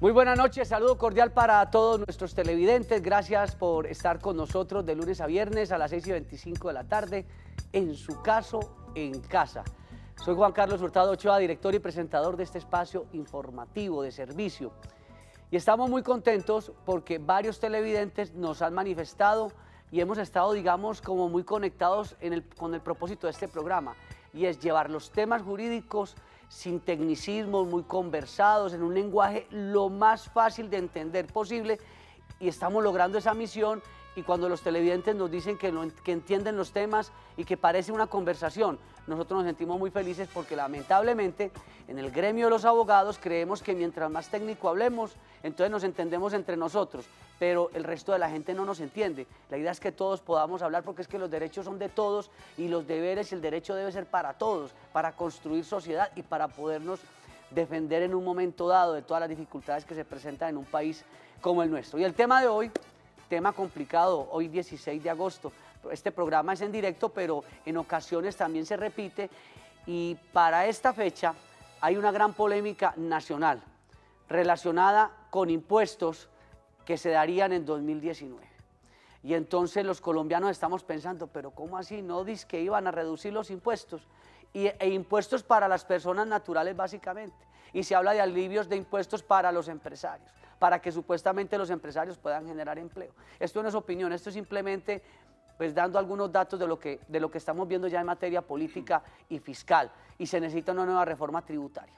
Muy buenas noches, saludo cordial para todos nuestros televidentes. Gracias por estar con nosotros de lunes a viernes a las 6:25 de la tarde, en su caso, en casa. Soy Juan Carlos Hurtado Ochoa, director y presentador de este espacio informativo de servicio. Y estamos muy contentos porque varios televidentes nos han manifestado y hemos estado, digamos, como muy conectados con el propósito de este programa, y es llevar los temas jurídicos sin tecnicismos, muy conversados, en un lenguaje lo más fácil de entender posible, y estamos logrando esa misión. Y cuando los televidentes nos dicen que entienden los temas y que parece una conversación, nosotros nos sentimos muy felices, porque lamentablemente en el gremio de los abogados creemos que mientras más técnico hablemos, entonces nos entendemos entre nosotros, pero el resto de la gente no nos entiende. La idea es que todos podamos hablar, porque es que los derechos son de todos y los deberes y el derecho debe ser para todos, para construir sociedad y para podernos defender en un momento dado de todas las dificultades que se presentan en un país como el nuestro. Y el tema de hoy, tema complicado, hoy 16 de agosto, este programa es en directo, pero en ocasiones también se repite, y para esta fecha hay una gran polémica nacional relacionada con impuestos que se darían en 2019. Y entonces los colombianos estamos pensando, pero ¿cómo así? ¿No dice que iban a reducir los impuestos? E impuestos para las personas naturales básicamente. Y se habla de alivios de impuestos para los empresarios, para que supuestamente los empresarios puedan generar empleo. Esto no es opinión, esto es simplemente pues dando algunos datos de lo que estamos viendo ya en materia política y fiscal, y se necesita una nueva reforma tributaria.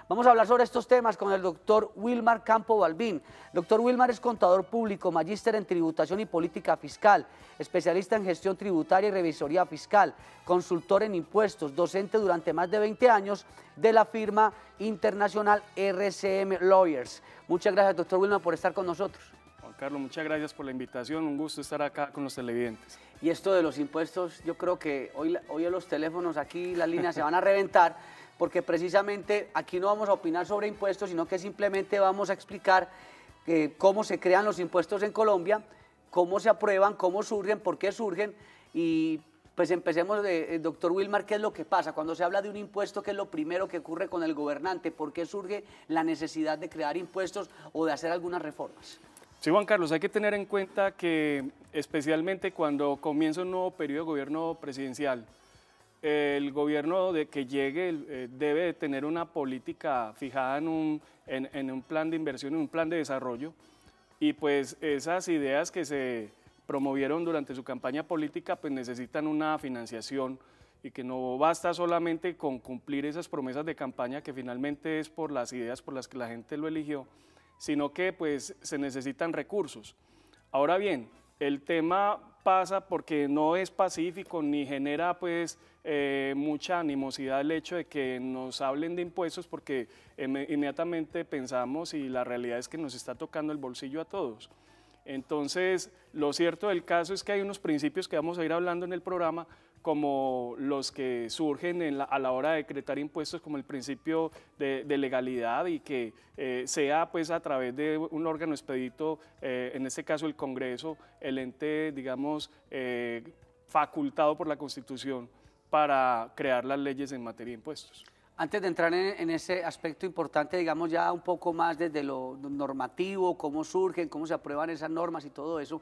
Vamos a hablar sobre estos temas con el doctor Wilmar Campo Balbín. Doctor Wilmar es contador público, magíster en tributación y política fiscal, especialista en gestión tributaria y revisoría fiscal, consultor en impuestos, docente durante más de 20 años de la firma internacional RCM Lawyers. Muchas gracias, doctor Wilmar, por estar con nosotros. Juan Carlos, muchas gracias por la invitación, un gusto estar acá con los televidentes. Y esto de los impuestos, yo creo que hoy los teléfonos aquí, las líneas se van a reventar, porque precisamente aquí no vamos a opinar sobre impuestos, sino que simplemente vamos a explicar cómo se crean los impuestos en Colombia, cómo se aprueban, cómo surgen, por qué surgen. Y pues empecemos, doctor Wilmar, ¿qué es lo que pasa? Cuando se habla de un impuesto, ¿qué es lo primero que ocurre con el gobernante? ¿Por qué surge la necesidad de crear impuestos o de hacer algunas reformas? Sí, Juan Carlos, hay que tener en cuenta que especialmente cuando comienza un nuevo periodo de gobierno presidencial, el gobierno que llegue debe tener una política fijada en un plan de inversión, en un plan de desarrollo, y pues esas ideas que se promovieron durante su campaña política pues necesitan una financiación, y que no basta solamente con cumplir esas promesas de campaña, que finalmente es por las ideas por las que la gente lo eligió, sino que pues se necesitan recursos. Ahora bien, el tema pasa porque no es pacífico ni genera pues mucha animosidad el hecho de que nos hablen de impuestos, porque inmediatamente pensamos, y la realidad es que nos está tocando el bolsillo a todos. Entonces, lo cierto del caso es que hay unos principios que vamos a ir hablando en el programa, como los que surgen a la hora de decretar impuestos, como el principio de legalidad, y que sea pues a través de un órgano expedito, en este caso el Congreso, el ente, digamos, facultado por la Constitución para crear las leyes en materia de impuestos. Antes de entrar en ese aspecto importante, digamos ya un poco más desde lo normativo, cómo surgen, cómo se aprueban esas normas y todo eso,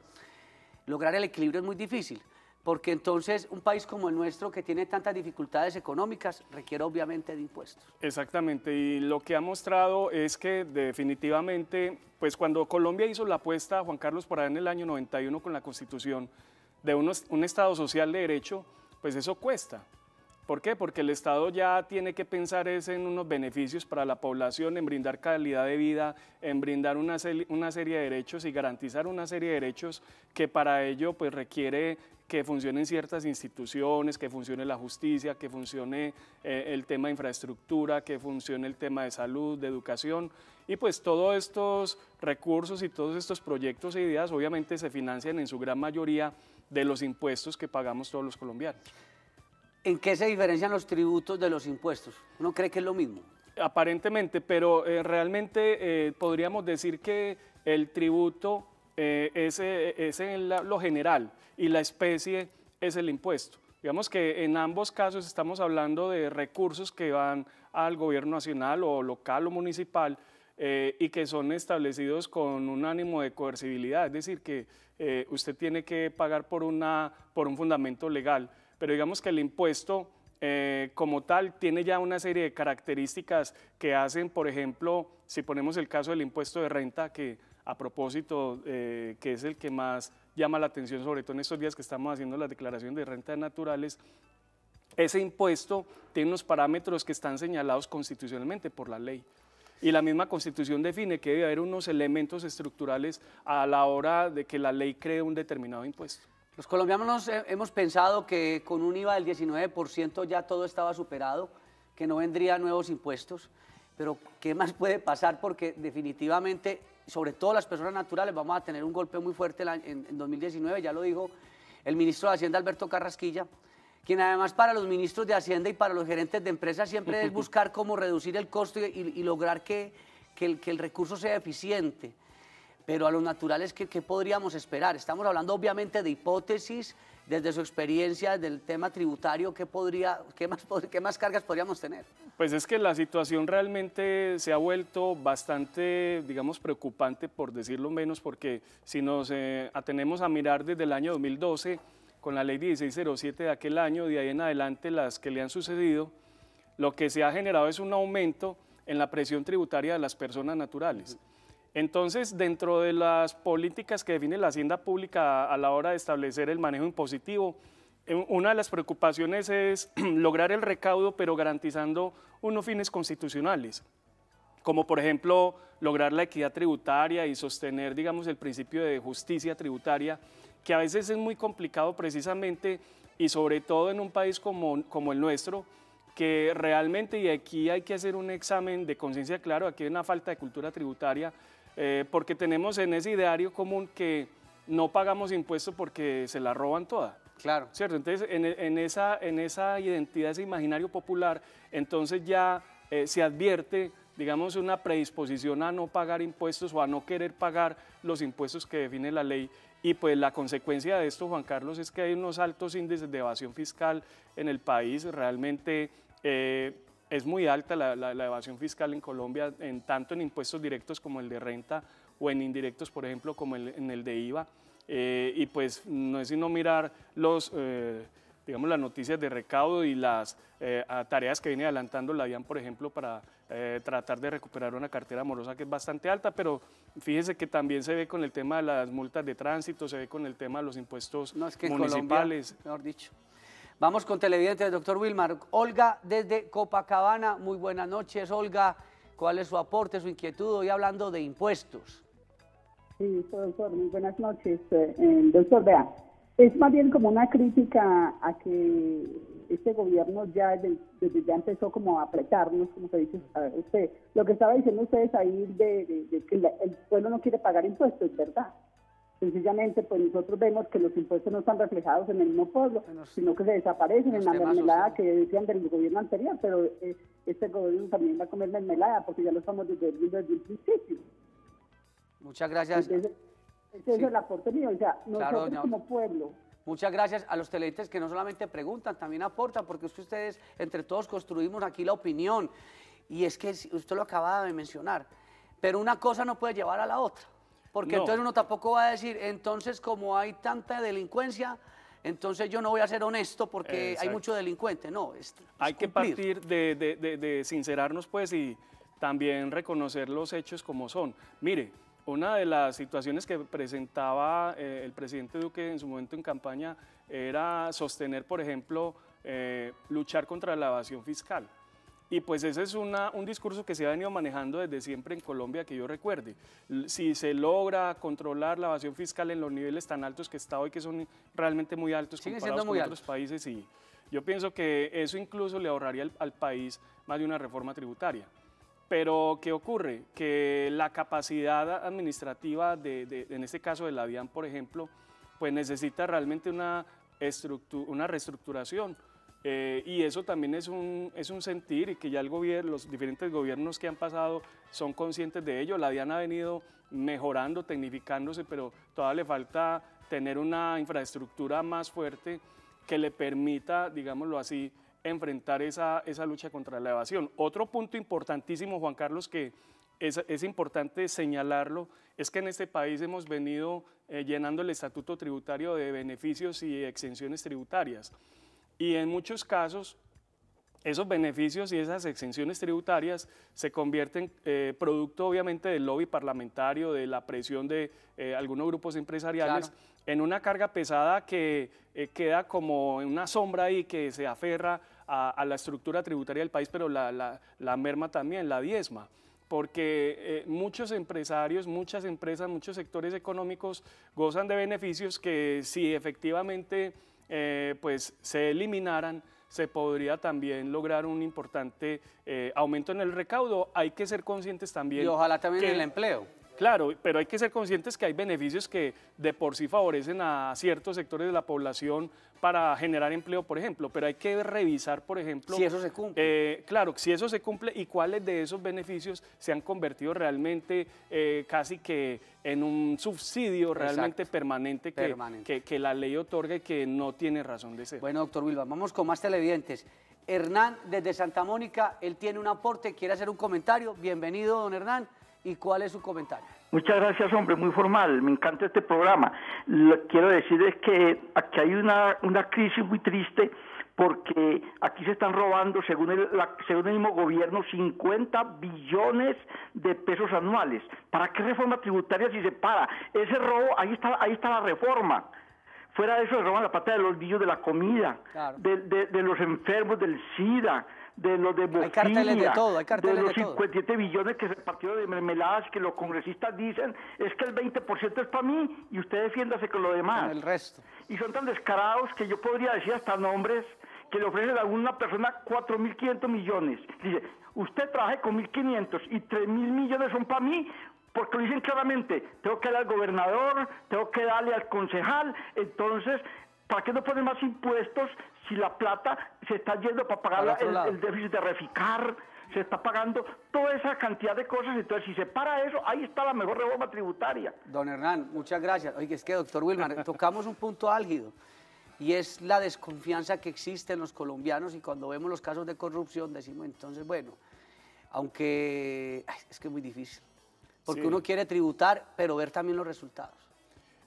lograr el equilibrio es muy difícil, porque entonces un país como el nuestro, que tiene tantas dificultades económicas, requiere obviamente de impuestos. Exactamente, y lo que ha mostrado es que definitivamente, pues cuando Colombia hizo la apuesta, Juan Carlos, por allá en el año 91 con la Constitución, de un Estado social de derecho, pues eso cuesta. ¿Por qué? Porque el Estado ya tiene que pensar en unos beneficios para la población, en brindar calidad de vida, en brindar una serie de derechos y garantizar una serie de derechos, que para ello pues requiere que funcionen ciertas instituciones, que funcione la justicia, que funcione el tema de infraestructura, que funcione el tema de salud, de educación, y pues todos estos recursos y todos estos proyectos e ideas obviamente se financian en su gran mayoría de los impuestos que pagamos todos los colombianos. ¿En qué se diferencian los tributos de los impuestos? ¿Uno cree que es lo mismo? Aparentemente, pero realmente podríamos decir que el tributo es lo general y la especie es el impuesto. Digamos que en ambos casos estamos hablando de recursos que van al gobierno nacional o local o municipal, y que son establecidos con un ánimo de coercibilidad, es decir, que usted tiene que pagar por un fundamento legal, pero digamos que el impuesto como tal tiene ya una serie de características que hacen, por ejemplo, si ponemos el caso del impuesto de renta, que a propósito, que es el que más llama la atención, sobre todo en estos días que estamos haciendo las declaraciones de rentas naturales, ese impuesto tiene unos parámetros que están señalados constitucionalmente por la ley. Y la misma Constitución define que debe haber unos elementos estructurales a la hora de que la ley cree un determinado impuesto. Los colombianos hemos pensado que con un IVA del 19% ya todo estaba superado, que no vendrían nuevos impuestos, pero ¿qué más puede pasar? Porque definitivamente, sobre todo las personas naturales, vamos a tener un golpe muy fuerte en 2019, ya lo dijo el ministro de Hacienda, Alberto Carrasquilla, quien además para los ministros de Hacienda y para los gerentes de empresas siempre es buscar cómo reducir el costo y lograr que el recurso sea eficiente. Pero a los naturales, ¿qué podríamos esperar? Estamos hablando obviamente de hipótesis, desde su experiencia, del tema tributario, ¿qué más cargas podríamos tener? Pues es que la situación realmente se ha vuelto bastante, digamos, preocupante, por decirlo menos, porque si nos atenemos a mirar desde el año 2012, con la ley 1607 de aquel año, de ahí en adelante las que le han sucedido, lo que se ha generado es un aumento en la presión tributaria de las personas naturales. Entonces, dentro de las políticas que define la hacienda pública a la hora de establecer el manejo impositivo, una de las preocupaciones es lograr el recaudo, pero garantizando unos fines constitucionales, como por ejemplo lograr la equidad tributaria y sostener, digamos, el principio de justicia tributaria, que a veces es muy complicado precisamente y sobre todo en un país como el nuestro, que realmente, y aquí hay que hacer un examen de conciencia claro, aquí hay una falta de cultura tributaria, porque tenemos en ese ideario común que no pagamos impuestos porque se la roban toda. Claro. ¿Cierto? Entonces, en esa identidad, ese imaginario popular, entonces ya se advierte, digamos, una predisposición a no pagar impuestos o a no querer pagar los impuestos que define la ley. Y pues la consecuencia de esto, Juan Carlos, es que hay unos altos índices de evasión fiscal en el país. Realmente es muy alta la evasión fiscal en Colombia, tanto en impuestos directos como el de renta o en indirectos, por ejemplo, como en el de IVA. Y pues no es sino mirar digamos, las noticias de recaudo y las tareas que viene adelantando la DIAN, por ejemplo, para tratar de recuperar una cartera morosa que es bastante alta, pero fíjese que también se ve con el tema de las multas de tránsito, se ve con el tema de los impuestos municipales. Colombia, mejor dicho. Vamos con televidentes, doctor Wilmar. Olga desde Copacabana, muy buenas noches, Olga. ¿Cuál es su aporte, su inquietud hoy hablando de impuestos? Sí, doctor, muy buenas noches. Doctor, vea, es más bien como una crítica a que este gobierno desde ya empezó como a apretarnos, como se dice usted. Lo que estaba diciendo ustedes ahí de que el pueblo no quiere pagar impuestos, ¿verdad? Sencillamente, pues nosotros vemos que los impuestos no están reflejados en el mismo pueblo, sino que se desaparecen en la mermelada que decían del gobierno anterior, pero este gobierno también va a comer mermelada porque ya lo estamos viendo desde el principio. Muchas gracias. Entonces, ese es el aporte mío, o sea, nosotros claro, como pueblo. Muchas gracias a los televidentes que no solamente preguntan, también aportan, porque ustedes entre todos construimos aquí la opinión, y es que usted lo acaba de mencionar, pero una cosa no puede llevar a la otra. Porque entonces uno tampoco va a decir, entonces como hay tanta delincuencia, entonces yo no voy a ser honesto porque hay mucho delincuente. No, hay que partir de sincerarnos pues y también reconocer los hechos como son. Mire, una de las situaciones que presentaba el presidente Duque en su momento en campaña era sostener, por ejemplo, luchar contra la evasión fiscal. Y pues ese es un discurso que se ha venido manejando desde siempre en Colombia, que yo recuerde. Si se logra controlar la evasión fiscal en los niveles tan altos que está hoy, que son realmente muy altos comparados con otros países, y yo pienso que eso incluso le ahorraría al país más de una reforma tributaria. Pero, ¿qué ocurre? Que la capacidad administrativa, en este caso de la DIAN, por ejemplo, pues necesita realmente una reestructuración. Y eso también es un sentir, y que ya los diferentes gobiernos que han pasado son conscientes de ello. La DIAN ha venido mejorando, tecnificándose, pero todavía le falta tener una infraestructura más fuerte que le permita, digámoslo así, enfrentar esa lucha contra la evasión. Otro punto importantísimo, Juan Carlos, que es importante señalarlo, es que en este país hemos venido llenando el estatuto tributario de beneficios y exenciones tributarias. Y en muchos casos, esos beneficios y esas exenciones tributarias se convierten producto obviamente del lobby parlamentario, de la presión de algunos grupos empresariales, claro, en una carga pesada que queda como en una sombra ahí que se aferra a la estructura tributaria del país, pero la merma también, la diezma, porque muchos empresarios, muchas empresas, muchos sectores económicos gozan de beneficios que si efectivamente pues se eliminaran, se podría también lograr un importante aumento en el recaudo. Hay que ser conscientes también. Y ojalá también en el empleo. Claro, pero hay que ser conscientes que hay beneficios que de por sí favorecen a ciertos sectores de la población para generar empleo, por ejemplo, pero hay que revisar, por ejemplo… Si eso se cumple. Claro, si eso se cumple y cuáles de esos beneficios se han convertido realmente casi que en un subsidio realmente permanente que la ley otorga y que no tiene razón de ser. Bueno, doctor Wilmar, vamos con más televidentes. Hernán, desde Santa Mónica, él tiene un aporte, quiere hacer un comentario. Bienvenido, don Hernán. ¿Y cuál es su comentario? Muchas gracias, hombre, muy formal, me encanta este programa. Lo que quiero decir es que aquí hay una crisis muy triste porque aquí se están robando, según el mismo gobierno, 50 billones de pesos anuales. ¿Para qué reforma tributaria si se para? Ese robo, ahí está la reforma. Fuera de eso se roban la plata de los niños de la comida, claro, de los enfermos del SIDA, de los de Bofinia, hay carteles de todo, hay carteles de los de todo. 57 billones que se repartieron de mermeladas, que los congresistas dicen es que el 20% es para mí y usted defiéndase con lo demás. Con el resto. Y son tan descarados que yo podría decir hasta nombres que le ofrecen a una persona 4.500 millones. Dice, usted trabaje con 1.500 y 3.000 millones son para mí, porque lo dicen claramente, tengo que darle al gobernador, tengo que darle al concejal, entonces, ¿para qué no ponen más impuestos si la plata se está yendo para pagar el déficit de Reficar? Se está pagando toda esa cantidad de cosas, entonces si se para eso, ahí está la mejor reforma tributaria. Don Hernán, muchas gracias. Oye, es que, doctor Wilmar, tocamos un punto álgido, y es la desconfianza que existe en los colombianos, y cuando vemos los casos de corrupción decimos, entonces, bueno, aunque es que es muy difícil, porque uno quiere tributar, pero ver también los resultados.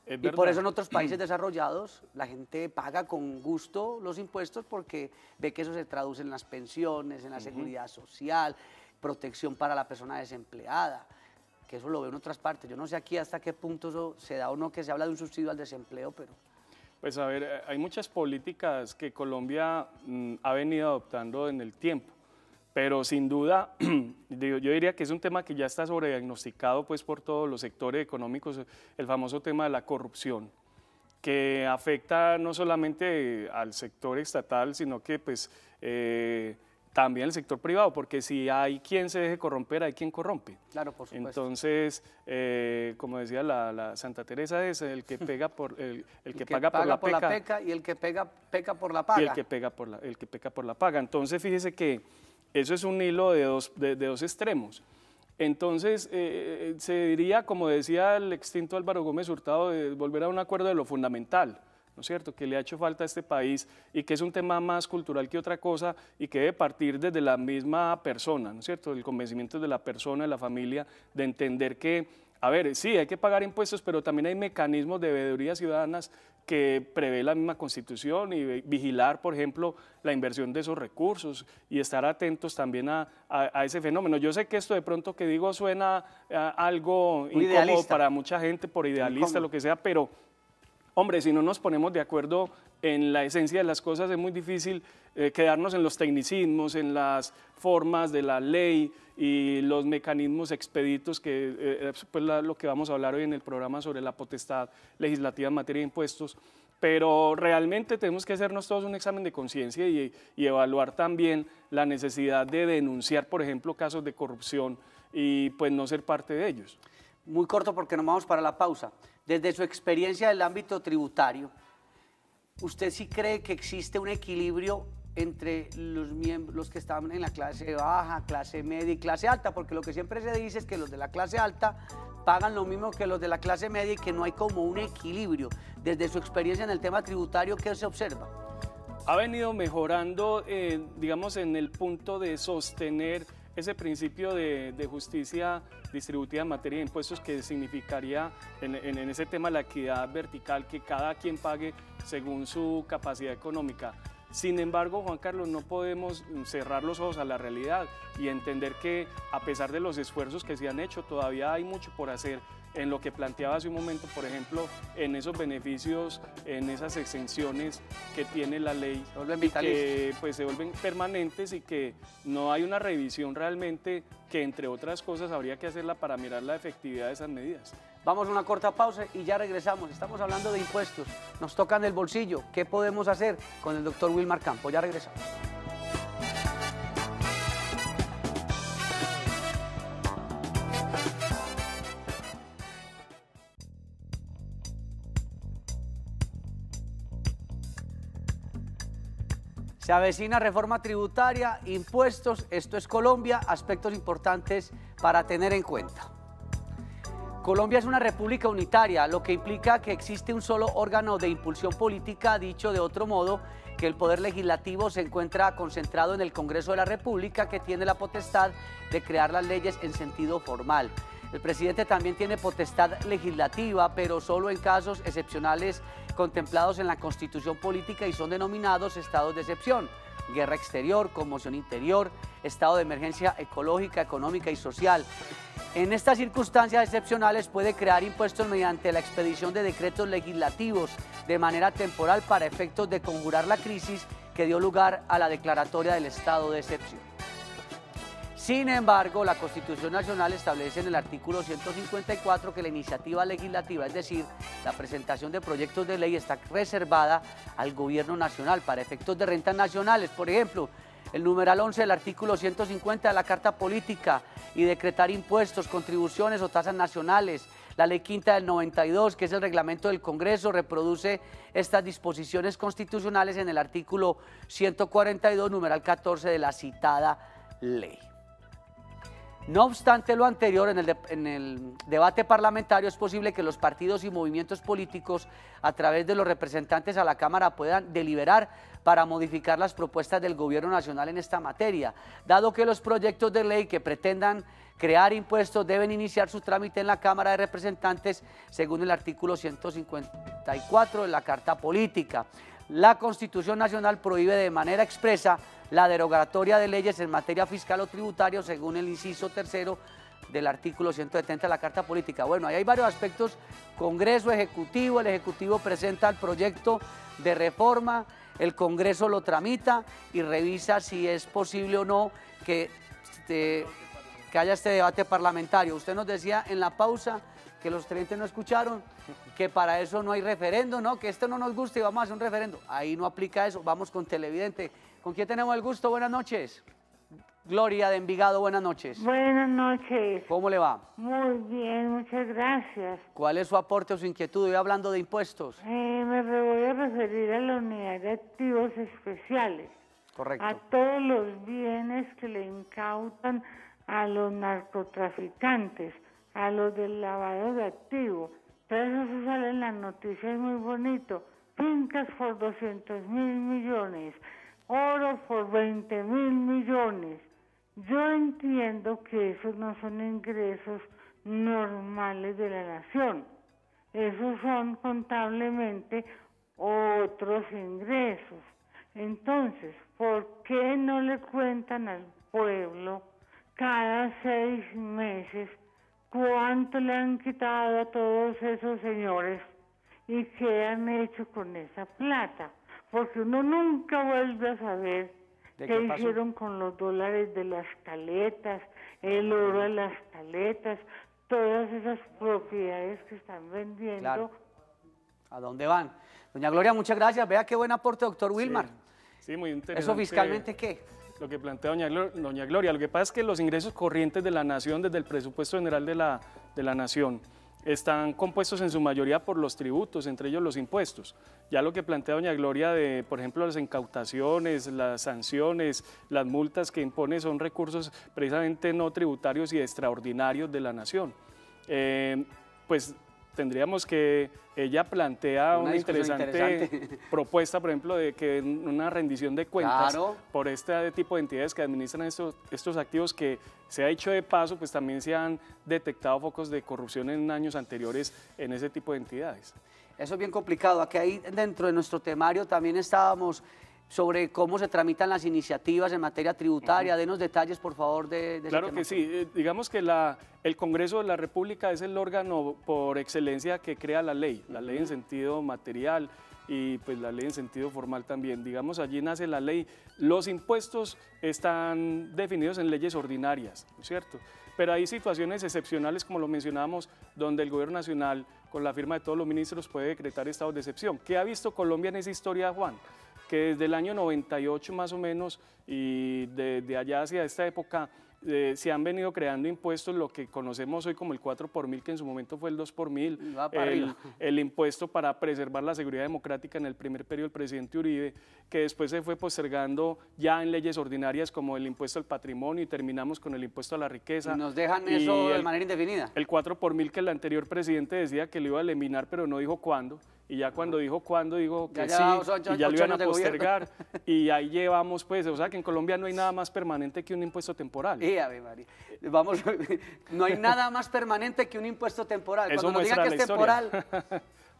Y por eso en otros países desarrollados la gente paga con gusto los impuestos porque ve que eso se traduce en las pensiones, en la seguridad social, protección para la persona desempleada, que eso lo veo en otras partes. Yo no sé aquí hasta qué punto eso se da o no, que se habla de un subsidio al desempleo, pero… Pues a ver, hay muchas políticas que Colombia ha venido adoptando en el tiempo. Pero sin duda, yo diría que es un tema que ya está sobrediagnosticado pues, por todos los sectores económicos, el famoso tema de la corrupción, que afecta no solamente al sector estatal, sino que pues, también al sector privado, porque si hay quien se deje corromper, hay quien corrompe. Claro, por supuesto. Entonces, como decía la Santa Teresa, es el que pega por el que paga por la peca, y el que peca por la paga. Y el que peca por la paga. Entonces, fíjese que eso es un hilo de dos extremos. Entonces, se diría, como decía el extinto Álvaro Gómez Hurtado, de volver a un acuerdo de lo fundamental, ¿no es cierto?, que le ha hecho falta a este país y que es un tema más cultural que otra cosa y que debe partir desde la misma persona, ¿no es cierto?, el convencimiento de la persona, de la familia, de entender que, a ver, sí, hay que pagar impuestos, pero también hay mecanismos de veedurías ciudadanas que prevé la misma Constitución y vigilar, por ejemplo, la inversión de esos recursos y estar atentos también a ese fenómeno. Yo sé que esto de pronto que digo suena algo incómodo para mucha gente, por idealista, lo que sea, pero, hombre, si no nos ponemos de acuerdo en la esencia de las cosas, es muy difícil quedarnos en los tecnicismos, en las formas de la ley y los mecanismos expeditos, que pues lo que vamos a hablar hoy en el programa sobre la potestad legislativa en materia de impuestos, pero realmente tenemos que hacernos todos un examen de conciencia y evaluar también la necesidad de denunciar, por ejemplo, casos de corrupción y pues no ser parte de ellos. Muy corto porque nos vamos para la pausa. Desde su experiencia del ámbito tributario, ¿usted sí cree que existe un equilibrio entre los que están en la clase baja, clase media y clase alta? Porque lo que siempre se dice es que los de la clase alta pagan lo mismo que los de la clase media y que no hay como un equilibrio. Desde su experiencia en el tema tributario, ¿qué se observa? Ha venido mejorando, digamos, en el punto de sostener ese principio de justicia distributiva en materia de impuestos, que significaría en ese tema la equidad vertical, que cada quien pague según su capacidad económica. Sin embargo, Juan Carlos, no podemos cerrar los ojos a la realidad y entender que a pesar de los esfuerzos que se han hecho, todavía hay mucho por hacer en lo que planteaba hace un momento, por ejemplo, en esos beneficios, en esas exenciones que tiene la ley, y que pues, se vuelven permanentes y que no hay una revisión realmente que, entre otras cosas, habría que hacerla para mirar la efectividad de esas medidas. Vamos a una corta pausa y ya regresamos. Estamos hablando de impuestos, nos tocan el bolsillo. ¿Qué podemos hacer con el doctor Wilmar Campos? Ya regresamos. Se avecina reforma tributaria, impuestos, esto es Colombia, aspectos importantes para tener en cuenta. Colombia es una república unitaria, lo que implica que existe un solo órgano de impulsión política, dicho de otro modo, que el poder legislativo se encuentra concentrado en el Congreso de la República, que tiene la potestad de crear las leyes en sentido formal. El presidente también tiene potestad legislativa, pero solo en casos excepcionales contemplados en la Constitución política y son denominados estados de excepción: guerra exterior, conmoción interior, estado de emergencia ecológica, económica y social. En estas circunstancias excepcionales puede crear impuestos mediante la expedición de decretos legislativos de manera temporal para efectos de conjurar la crisis que dio lugar a la declaratoria del estado de excepción. Sin embargo, la Constitución Nacional establece en el artículo 154 que la iniciativa legislativa, es decir, la presentación de proyectos de ley, está reservada al Gobierno Nacional para efectos de rentas nacionales. Por ejemplo, el numeral 11 del artículo 150 de la Carta Política, y decretar impuestos, contribuciones o tasas nacionales. La Ley Quinta del 92, que es el reglamento del Congreso, reproduce estas disposiciones constitucionales en el artículo 142, numeral 14 de la citada ley. No obstante lo anterior, en el debate parlamentario es posible que los partidos y movimientos políticos, a través de los representantes a la Cámara, puedan deliberar para modificar las propuestas del Gobierno Nacional en esta materia, dado que los proyectos de ley que pretendan crear impuestos deben iniciar su trámite en la Cámara de Representantes según el artículo 154 de la Carta Política. La Constitución Nacional prohíbe de manera expresa la derogatoria de leyes en materia fiscal o tributaria según el inciso tercero del artículo 170 de la Carta Política. Bueno, ahí hay varios aspectos: Congreso, Ejecutivo, el Ejecutivo presenta el proyecto de reforma, el Congreso lo tramita y revisa si es posible o no que haya este debate parlamentario. Usted nos decía en la pausa, que los televidentes no escucharon, que para eso no hay referendo, ¿no? Que esto no nos gusta y vamos a hacer un referendo. Ahí no aplica eso. Vamos con televidente. ¿Con quién tenemos el gusto? Buenas noches. Gloria de Envigado, buenas noches. Buenas noches. ¿Cómo le va? Muy bien, muchas gracias. ¿Cuál es su aporte o su inquietud hoy hablando de impuestos? Me voy a referir a la unidad de activos especiales. Correcto. A todos los bienes que le incautan a los narcotraficantes, a los del lavado de activos. Entonces eso sale en las noticias muy bonito. Fincas por 200.000 millones, oro por 20.000 millones. Yo entiendo que esos no son ingresos normales de la nación. Esos son contablemente otros ingresos. Entonces, ¿por qué no le cuentan al pueblo cada 6 meses cuánto le han quitado a todos esos señores y qué han hecho con esa plata? Porque uno nunca vuelve a saber qué hicieron con los dólares de las caletas, el oro de las caletas, todas esas propiedades que están vendiendo. Claro. ¿A dónde van? Doña Gloria, muchas gracias. Vea qué buen aporte, doctor Wilmar. Sí, muy interesante. ¿Eso fiscalmente qué? Lo que plantea doña Gloria. Lo que pasa es que los ingresos corrientes de la nación, desde el presupuesto general de la nación, están compuestos en su mayoría por los tributos, entre ellos los impuestos. Ya lo que plantea doña Gloria de, por ejemplo, las incautaciones, las sanciones, las multas que impone son recursos precisamente no tributarios y extraordinarios de la nación. Pues tendríamos que, ella plantea una discusión interesante propuesta, por ejemplo, de que una rendición de cuentas por este tipo de entidades que administran estos activos, que se ha dicho de paso, pues también se han detectado focos de corrupción en años anteriores en ese tipo de entidades. Eso es bien complicado. Aquí ahí dentro de nuestro temario también estábamos sobre cómo se tramitan las iniciativas en materia tributaria. Denos detalles, por favor, de ese Claro tema. que sí. Digamos que el Congreso de la República es el órgano por excelencia que crea la ley en sentido material y pues la ley en sentido formal también. Digamos, allí nace la ley. Los impuestos están definidos en leyes ordinarias, ¿no es cierto? Pero hay situaciones excepcionales, como lo mencionábamos, donde el Gobierno Nacional, con la firma de todos los ministros, puede decretar estados de excepción. ¿Qué ha visto Colombia en esa historia, Juan? Que desde el año 98 más o menos y de allá hacia esta época se han venido creando impuestos, lo que conocemos hoy como el 4 por mil, que en su momento fue el 2 por mil, el impuesto para preservar la seguridad democrática en el primer periodo del presidente Uribe, que después se fue postergando ya en leyes ordinarias como el impuesto al patrimonio y terminamos con el impuesto a la riqueza. Y nos dejan eso de manera indefinida. El 4 por mil que el anterior presidente decía que lo iba a eliminar, pero no dijo cuándo. Y ya cuando dijo cuándo, dijo que sí, y ya lo iban a postergar. Y ahí llevamos, pues, o sea que en Colombia no hay nada más permanente que un impuesto temporal. Ave María. Vamos, no hay nada más permanente que un impuesto temporal. Eso cuando nos digan que es temporal,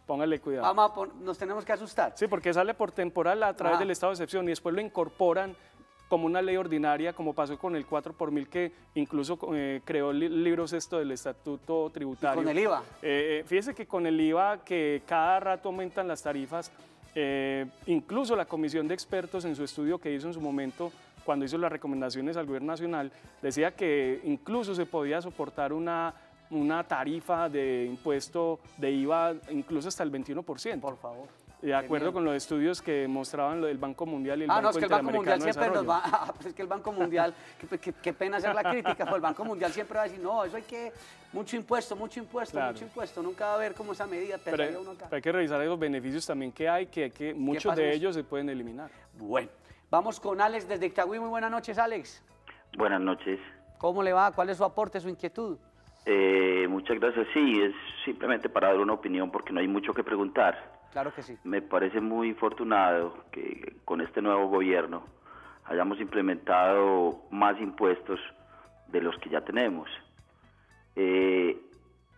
póngale cuidado. Nos tenemos que asustar. Sí, porque sale por temporal a través del estado de excepción y después lo incorporan como una ley ordinaria, como pasó con el 4 por mil, que incluso creó el libro sexto del Estatuto Tributario. ¿Y con el IVA? Fíjese que con el IVA, que cada rato aumentan las tarifas, incluso la Comisión de Expertos en su estudio que hizo en su momento, cuando hizo las recomendaciones al Gobierno Nacional, decía que incluso se podía soportar una tarifa de impuesto de IVA incluso hasta el 21%. Por favor. De acuerdo con los estudios que mostraban lo del Banco Mundial y el Banco Interamericano de Desarrollo. Es que el Banco Mundial, qué pena hacer la crítica, pues el Banco Mundial siempre va a decir, no, eso hay que, mucho impuesto, claro. nunca va a ver cómo esa medida pesaría uno acá. Pero hay que revisar esos beneficios también que hay, que muchos de ellos se pueden eliminar. Bueno, vamos con Alex desde Itagüí. Muy buenas noches, Alex. Buenas noches. ¿Cómo le va? ¿Cuál es su aporte, su inquietud? Muchas gracias. Sí, es simplemente para dar una opinión porque no hay mucho que preguntar. Claro que sí. Me parece muy infortunado que con este nuevo gobierno hayamos implementado más impuestos de los que ya tenemos. Es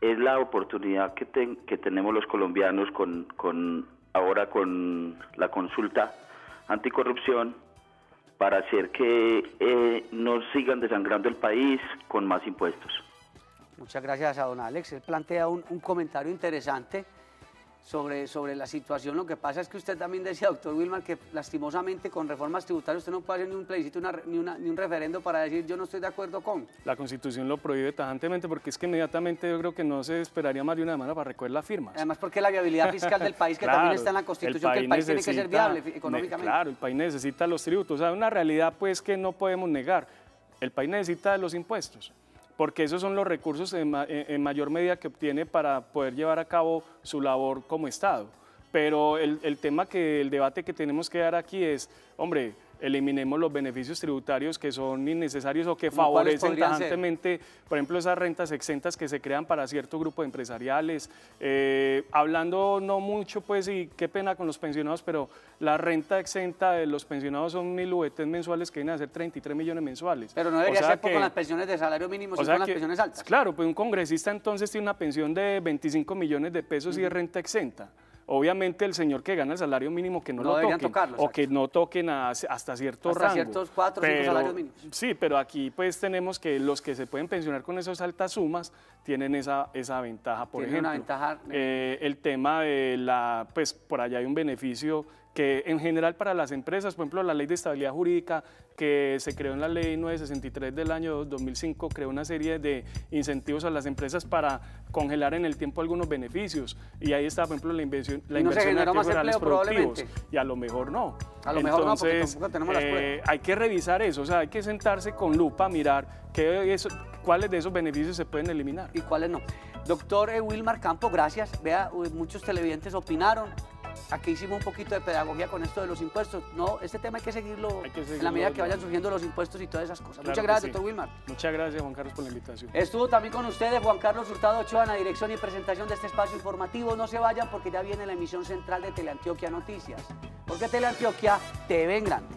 la oportunidad que tenemos los colombianos ahora con la consulta anticorrupción para hacer que no sigan desangrando el país con más impuestos. Muchas gracias a don Alex. Él plantea un comentario interesante sobre la situación. Lo que pasa es que usted también decía, doctor Wilmar, que lastimosamente con reformas tributarias usted no puede hacer ni un plebiscito ni un referendo para decir yo no estoy de acuerdo con. La Constitución lo prohíbe tajantemente porque es que inmediatamente yo creo que no se esperaría más de una semana para recoger las firmas. Además porque la viabilidad fiscal del país, que también está en la Constitución, que el país tiene que ser viable económicamente. Claro, el país necesita los tributos. O sea, una realidad pues que no podemos negar. El país necesita los impuestos, porque esos son los recursos en mayor medida que obtiene para poder llevar a cabo su labor como Estado. Pero el debate que tenemos que dar aquí es, hombre, eliminemos los beneficios tributarios que son innecesarios o que favorecen tajantemente, por ejemplo, esas rentas exentas que se crean para cierto grupo de empresariales. Hablando no mucho, pues, y qué pena con los pensionados, pero la renta exenta de los pensionados son 1.000 UVT mensuales que vienen a ser 33 millones mensuales. Pero no debería ser con las pensiones de salario mínimo, sino con las pensiones altas. Claro, pues un congresista entonces tiene una pensión de 25 millones de pesos y de renta exenta. Obviamente el señor que gana el salario mínimo que no lo toquen, o que no toquen hasta cierto rango. Hasta ciertos 4 o 5 salarios mínimos. Sí, pero aquí pues tenemos que los que se pueden pensionar con esas altas sumas tienen esa ventaja, por ejemplo. Una ventaja. El tema de pues por allá hay un beneficio que en general para las empresas, por ejemplo, la Ley de Estabilidad Jurídica que se creó en la Ley 963 del año 2005, creó una serie de incentivos a las empresas para congelar en el tiempo algunos beneficios. Y ahí está, por ejemplo, la inversión en activos reales productivos. Y a lo mejor no. A lo mejor no, porque tampoco tenemos las pruebas. Hay que revisar eso, o sea, hay que sentarse con lupa, mirar cuáles de esos beneficios se pueden eliminar. Y cuáles no. Doctor Wilmar Campo, gracias. Vea, muchos televidentes opinaron. aquí hicimos un poquito de pedagogía con esto de los impuestos. No, este tema hay que seguirlo en la medida que vayan surgiendo los impuestos y todas esas cosas. Claro Muchas gracias, sí. doctor Wilmar. Muchas gracias, Juan Carlos, por la invitación. Estuvo también con ustedes Juan Carlos Hurtado Ochoa en la dirección y presentación de este espacio informativo. No se vayan porque ya viene la emisión central de Teleantioquia Noticias. Porque Teleantioquia te ve en grande.